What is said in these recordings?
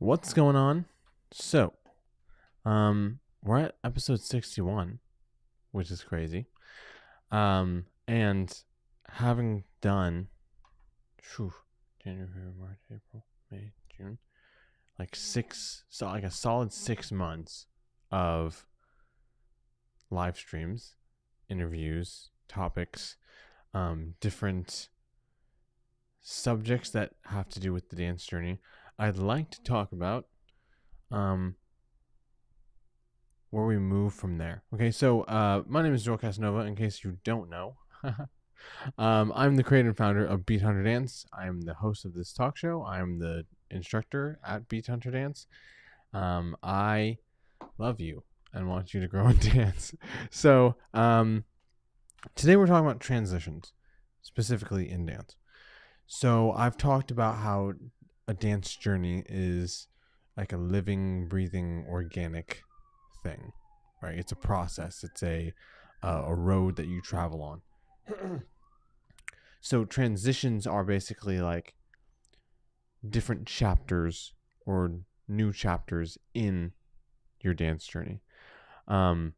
What's going on? So, we're at episode 61, which is crazy. And having done January, February, March, April, May, June, like a solid 6 months of live streams, interviews, topics, different subjects that have to do with the dance journey. I'd like to talk about where we move from there. Okay, so my name is Joel Casanova, in case you don't know. I'm the creator and founder of Beat Hunter Dance. I'm the host of this talk show. I'm the instructor at Beat Hunter Dance. I love you and want you to grow and dance. So today we're talking about transitions, specifically in dance. So I've talked about how a dance journey is like a living, breathing, organic thing, right? It's a process. It's a road that you travel on. So transitions are basically like different chapters or new chapters in your dance journey. My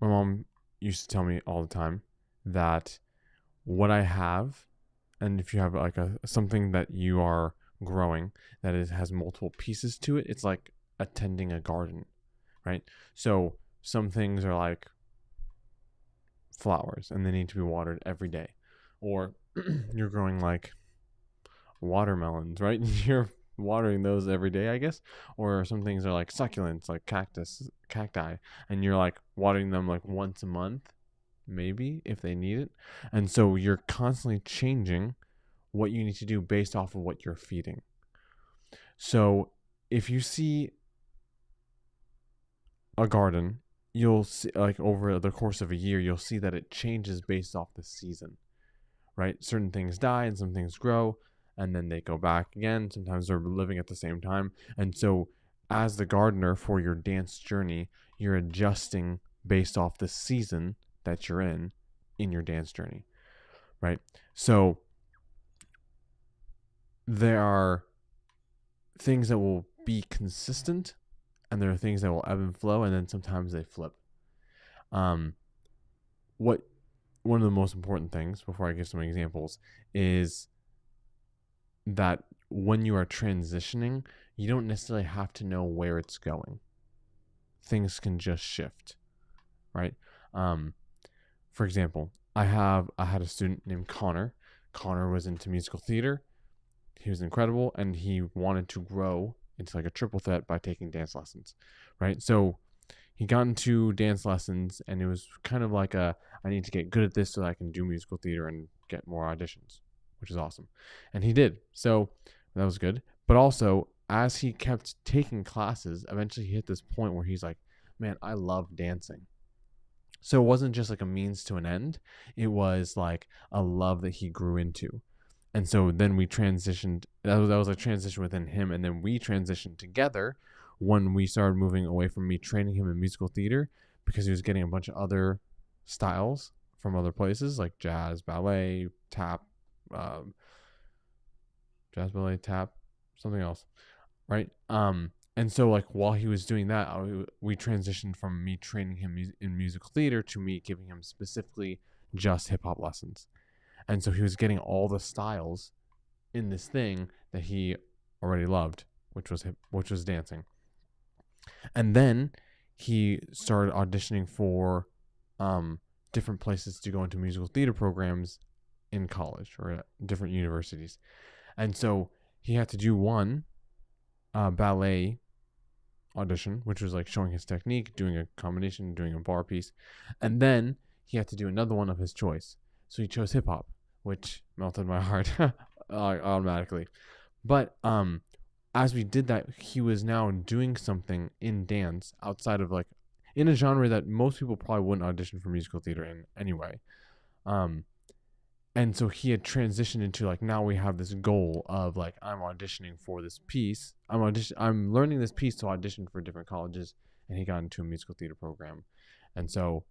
mom used to tell me all the time that what I have, and if you have like something that you are growing that has multiple pieces to it, it's like attending a garden, right? So some things are like flowers and they need to be watered every day, or you're growing like watermelons, right? You're watering those every day, I guess. Or some things are like succulents, like cacti, and you're like watering them like once a month, maybe, if they need it. And so you're constantly changing what you need to do based off of what you're feeding. So if you see a garden, you'll see, like, over the course of a year, you'll see that it changes based off the season, right? Certain things die and some things grow, and then they go back again. Sometimes they're living at the same time. And so as the gardener for your dance journey, you're adjusting based off the season that you're in your dance journey, right? So there are things that will be consistent, and there are things that will ebb and flow, and then sometimes they flip. One of the most important things, before I give some examples, is that when you are transitioning, you don't necessarily have to know where it's going. Things can just shift, right? For example, I had a student named Connor. Connor was into musical theater. He was incredible, and he wanted to grow into like a triple threat by taking dance lessons, right? So he got into dance lessons, and it was kind of like I need to get good at this so that I can do musical theater and get more auditions, which is awesome. And he did. So that was good. But also, as he kept taking classes, eventually he hit this point where he's like, man, I love dancing. So it wasn't just like a means to an end. It was like a love that he grew into. And so then we transitioned. That was a transition within him. And then we transitioned together when we started moving away from me training him in musical theater, because he was getting a bunch of other styles from other places like jazz, ballet, tap, something else, right? And so like while he was doing that, we transitioned from me training him in musical theater to me giving him specifically just hip hop lessons. And so he was getting all the styles in this thing that he already loved, which was dancing. And then he started auditioning for different places to go into musical theater programs in college or at different universities. And so he had to do one ballet audition, which was like showing his technique, doing a combination, doing a bar piece. And then he had to do another one of his choice. So he chose hip hop, which melted my heart automatically. But as we did that, he was now doing something in dance outside of like in a genre that most people probably wouldn't audition for musical theater in anyway. And so he had transitioned into like, now we have this goal of like, I'm auditioning for this piece. I'm learning this piece to audition for different colleges, and he got into a musical theater program. And so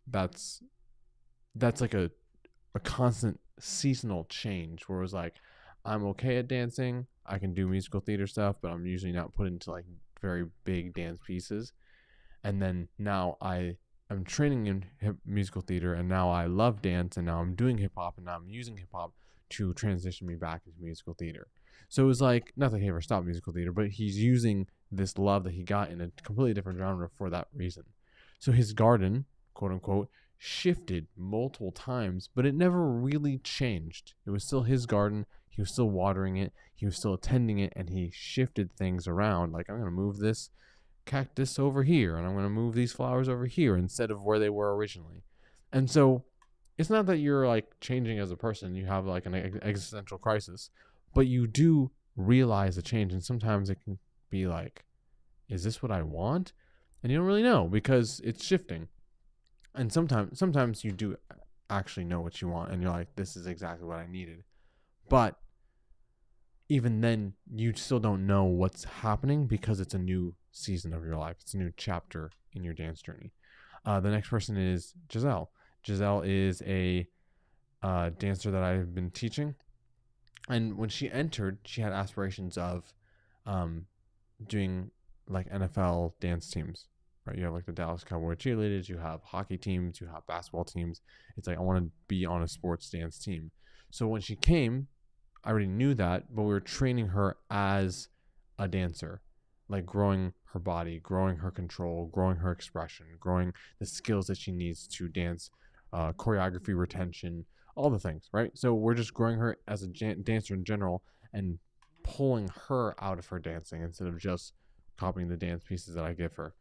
that's like a constant seasonal change where it was like, I'm okay at dancing. I can do musical theater stuff, but I'm usually not put into like very big dance pieces. And then now I am training in musical theater, and now I love dance, and now I'm doing hip hop, and now I'm using hip hop to transition me back into musical theater. So it was like, not that he ever stopped musical theater, but he's using this love that he got in a completely different genre for that reason. So his garden, quote unquote, shifted multiple times, but it never really changed. It was still his garden. He was still watering it. He was still attending it, and he shifted things around. Like, I'm going to move this cactus over here, and I'm going to move these flowers over here instead of where they were originally. And so it's not that you're like changing as a person, you have like an existential crisis, but you do realize a change. And sometimes it can be like, is this what I want? And you don't really know because it's shifting. And sometimes you do actually know what you want, and you're like, this is exactly what I needed. But even then, you still don't know what's happening because it's a new season of your life. It's a new chapter in your dance journey. The next person is Giselle. Giselle is a dancer that I've been teaching. And when she entered, she had aspirations of doing like NFL dance teams, right? You have like the Dallas Cowboy cheerleaders, you have hockey teams, you have basketball teams. It's like, I want to be on a sports dance team. So when she came, I already knew that, but we were training her as a dancer, like growing her body, growing her control, growing her expression, growing the skills that she needs to dance, choreography, retention, all the things, right? So we're just growing her as a dancer in general and pulling her out of her dancing instead of just copying the dance pieces that I give her.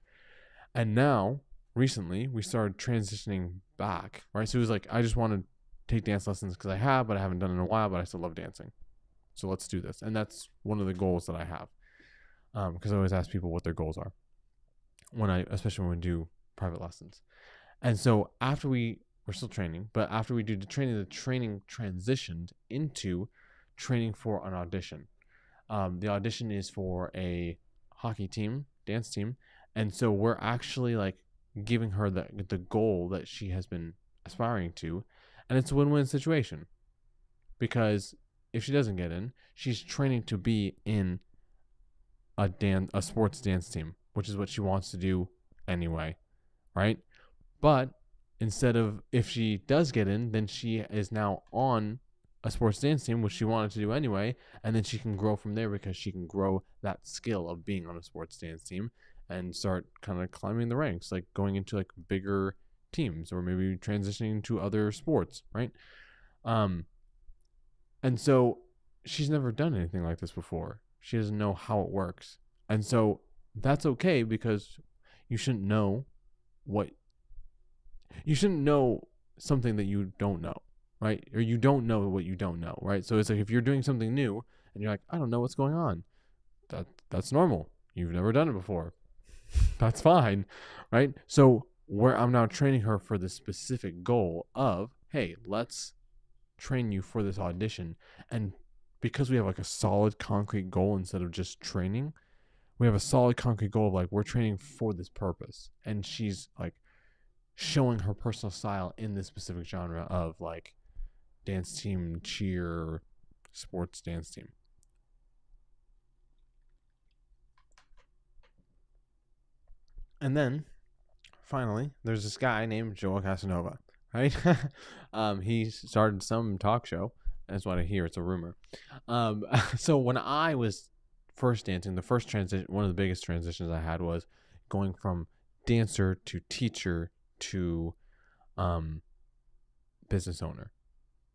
And now, recently, we started transitioning back, right? So it was like, I just want to take dance lessons because I have, but I haven't done it in a while, but I still love dancing. So let's do this. And that's one of the goals that I have. Because I always ask people what their goals are especially when we do private lessons. And so after we're still training, but after we do the training transitioned into training for an audition. The audition is for a hockey team, dance team. And so we're actually like giving her the goal that she has been aspiring to. And it's a win-win situation because if she doesn't get in, she's training to be in a sports dance team, which is what she wants to do anyway, right? But if she does get in, then she is now on a sports dance team, which she wanted to do anyway, and then she can grow from there because she can grow that skill of being on a sports dance team and start kind of climbing the ranks, like going into like bigger teams or maybe transitioning to other sports, right? And so she's never done anything like this before. She doesn't know how it works. And so that's okay because you shouldn't know something that you don't know, right? Or you don't know what you don't know, right? So it's like if you're doing something new and you're like, I don't know what's going on. That's normal. You've never done it before. That's fine, right? So where I'm now training her for the specific goal of, hey, let's train you for this audition. And because we have like a solid concrete goal instead of just training, we have a solid concrete goal of like, we're training for this purpose. And she's like showing her personal style in this specific genre of like dance team, cheer, sports dance team. And then finally, there's this guy named Joel Casanova, right? He started some talk show. That's what I hear. It's a rumor. So when I was first dancing, the first transition, one of the biggest transitions I had was going from dancer to teacher to business owner,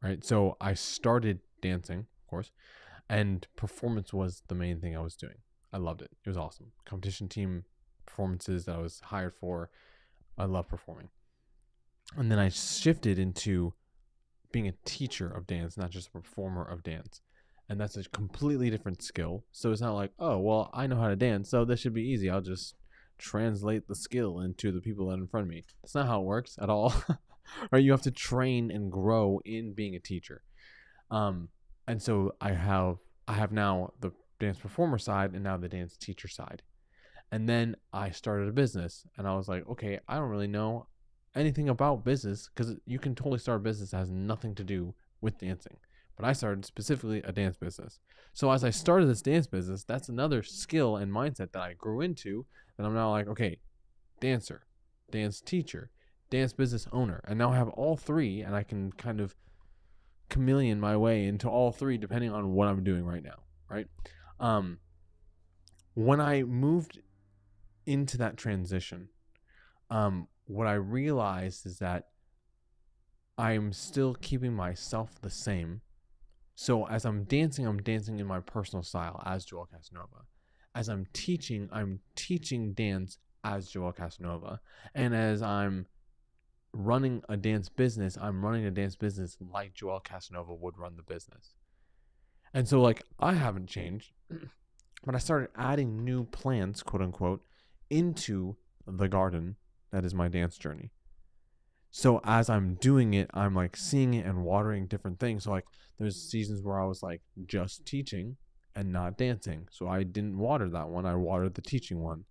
right? So I started dancing, of course, and performance was the main thing I was doing. I loved it. It was awesome. Competition team performances that I was hired for. I love performing. And then I shifted into being a teacher of dance, not just a performer of dance. And that's a completely different skill. So it's not like, oh, well, I know how to dance, so this should be easy. I'll just translate the skill into the people that are in front of me. That's not how it works at all. Right? You have to train and grow in being a teacher. And so I have now the dance performer side and now the dance teacher side. And then I started a business and I was like, okay, I don't really know anything about business because you can totally start a business that has nothing to do with dancing. but I started specifically a dance business. So as I started this dance business, that's another skill and mindset that I grew into, that I'm now like, okay, dancer, dance teacher, dance business owner. And now I have all three, and I can kind of chameleon my way into all three depending on what I'm doing right now, right? When I moved into that transition, what I realized is that I'm still keeping myself the same. So as I'm dancing in my personal style as Joel Casanova. As I'm teaching dance as Joel Casanova. And as I'm running a dance business, I'm running a dance business like Joel Casanova would run the business. And so, like, I haven't changed, but I started adding new plants, quote unquote, into the garden that is my dance journey. So as I'm doing it, I'm like seeing it and watering different things. So like there's seasons where I was like just teaching and not dancing. So I didn't water that one. I watered the teaching one.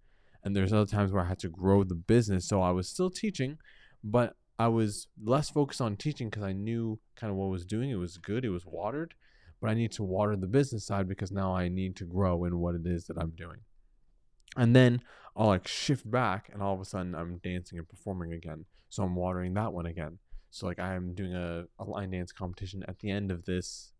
And there's other times where I had to grow the business. So I was still teaching, but I was less focused on teaching because I knew kind of what I was doing. It was good. It was watered, but I need to water the business side because now I need to grow in what it is that I'm doing. And then I'll like shift back, and all of a sudden I'm dancing and performing again. So I'm watering that one again. So like I'm doing a line dance competition at the end of this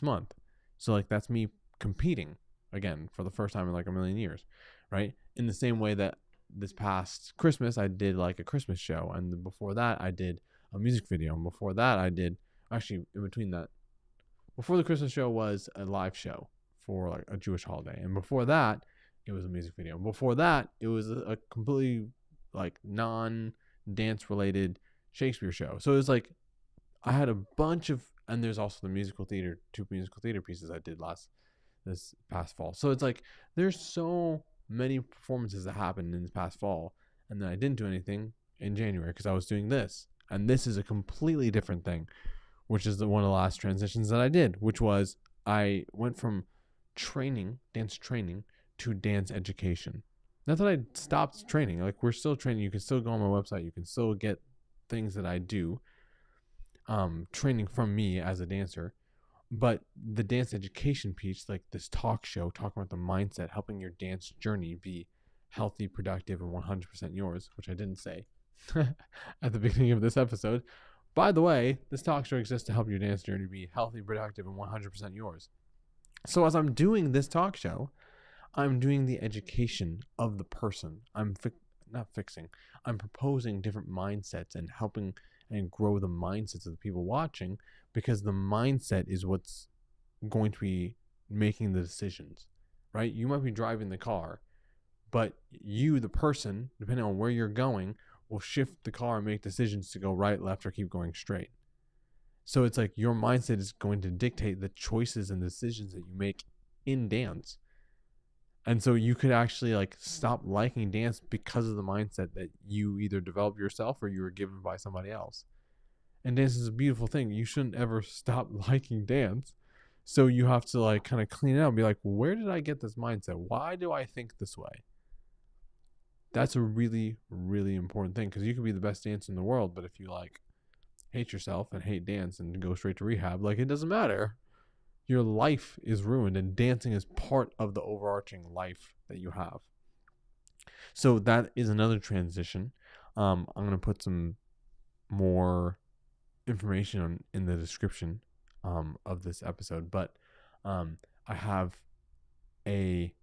month. So like that's me competing again for the first time in like a million years, right? In the same way that this past Christmas I did like a Christmas show, and before that I did a music video, and before that I did, actually in between that, before the Christmas show was a live show for like a Jewish holiday, and before that it was a music video. Before that, it was a completely like non-dance related Shakespeare show. So it was like I had a bunch of, and there's also the musical theater, 2 musical theater pieces I did this past fall. So it's like there's so many performances that happened in this past fall, and then I didn't do anything in January because I was doing this, and this is a completely different thing, which is one of the last transitions that I did, which was I went from dance training, to dance education. Not that I stopped training. Like we're still training. You can still go on my website. You can still get things that I do, training from me as a dancer. But the dance education piece, like this talk show, talking about the mindset, helping your dance journey be healthy, productive, and 100% yours, which I didn't say at the beginning of this episode. By the way, this talk show exists to help your dance journey be healthy, productive, and 100% yours. So as I'm doing this talk show, I'm doing the education of the person. I'm proposing different mindsets and helping and grow the mindsets of the people watching, because the mindset is what's going to be making the decisions, right? You might be driving the car, but you, the person, depending on where you're going, will shift the car and make decisions to go right, left, or keep going straight. So it's like your mindset is going to dictate the choices and decisions that you make in dance. And so you could actually like stop liking dance because of the mindset that you either develop yourself or you were given by somebody else. And dance is a beautiful thing. You shouldn't ever stop liking dance. So you have to like kind of clean it out and be like, where did I get this mindset? Why do I think this way? That's a really, really important thing, because you could be the best dancer in the world, but if you like hate yourself and hate dance and go straight to rehab, like it doesn't matter. Your life is ruined, and dancing is part of the overarching life that you have. So that is another transition. I'm going to put some more information in the description of this episode, but I have a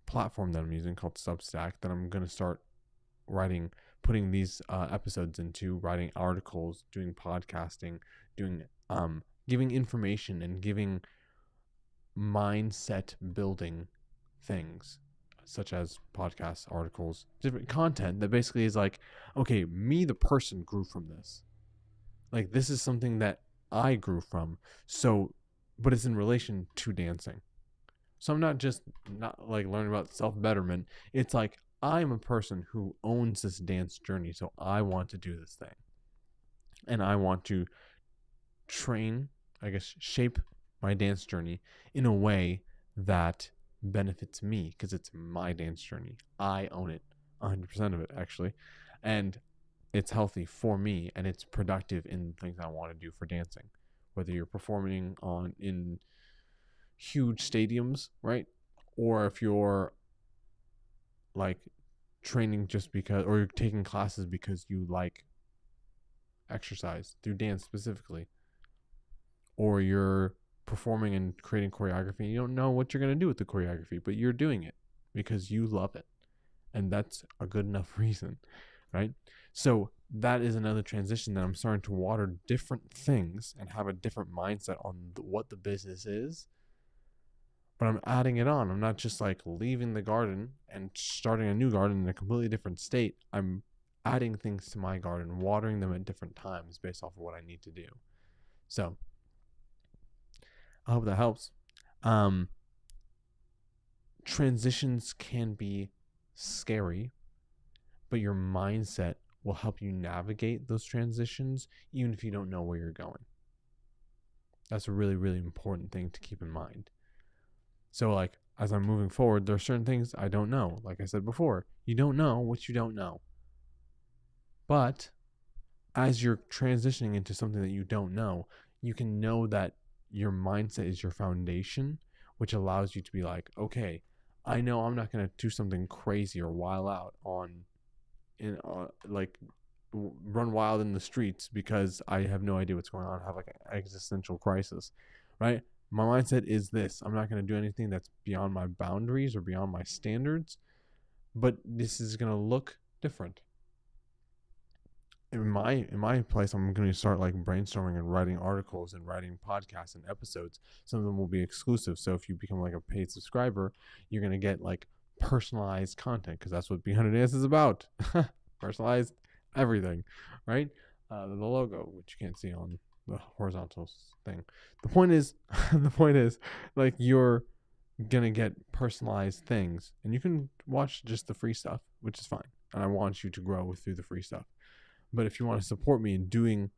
platform that I'm using called Substack that I'm going to start putting these episodes into, writing articles, doing podcasting, doing giving information and giving mindset building things, such as podcasts, articles, different content that basically is like, okay, me, the person, grew from this. Like, this is something that I grew from. So, but it's in relation to dancing. So I'm not like learning about self-betterment. It's like, I'm a person who owns this dance journey. So I want to do this thing. And I want to train, I guess, shape my dance journey in a way that benefits me, because it's my dance journey. I own it, 100% of it, actually. And it's healthy for me, and it's productive in things I want to do for dancing, whether you're performing in huge stadiums, right? Or if you're like training just because, or you're taking classes because you like exercise through dance specifically, or you're performing and creating choreography. You don't know what you're going to do with the choreography, but you're doing it because you love it. And that's a good enough reason, right? So that is another transition that I'm starting to water different things and have a different mindset on what the business is. But I'm adding it on. I'm not just like leaving the garden and starting a new garden in a completely different state. I'm adding things to my garden, watering them at different times based off of what I need to do. So I hope that helps. Transitions can be scary, but your mindset will help you navigate those transitions even if you don't know where you're going. That's a really, really important thing to keep in mind. So like as I'm moving forward, there are certain things I don't know. Like I said before, you don't know what you don't know. But as you're transitioning into something that you don't know, you can know that your mindset is your foundation, which allows you to be like, okay, I know I'm not going to do something crazy or wild out run wild in the streets because I have no idea what's going on, have like an existential crisis, right? My mindset is this: I'm not going to do anything that's beyond my boundaries or beyond my standards, but this is going to look different. In my place, I'm going to start like brainstorming and writing articles and writing podcasts and episodes. Some of them will be exclusive. So if you become like a paid subscriber, you're going to get like personalized content, because that's what Behind the Dance is about. Personalized everything, right? The logo, which you can't see on the horizontal thing. The point is, like you're gonna get personalized things, and you can watch just the free stuff, which is fine. And I want you to grow through the free stuff. But if you want to support me in doing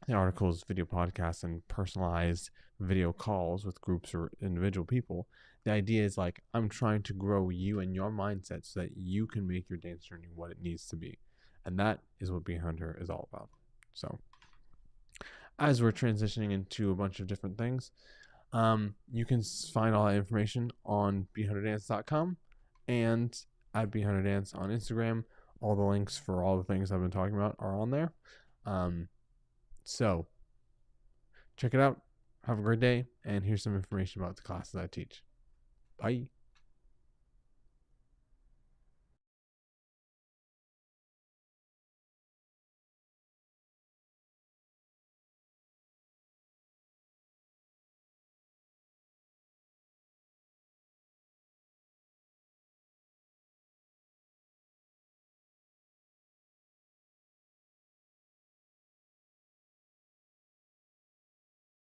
the articles, video podcasts, and personalized video calls with groups or individual people, the idea is like I'm trying to grow you and your mindset so that you can make your dance journey what it needs to be. And that is what Behind Her is all about. So as we're transitioning into a bunch of different things, you can find all that information on BehindHerDance.com and at BehindHerDance on Instagram. All the links for all the things I've been talking about are on there. So check it out. Have a great day. And here's some information about the classes I teach. Bye.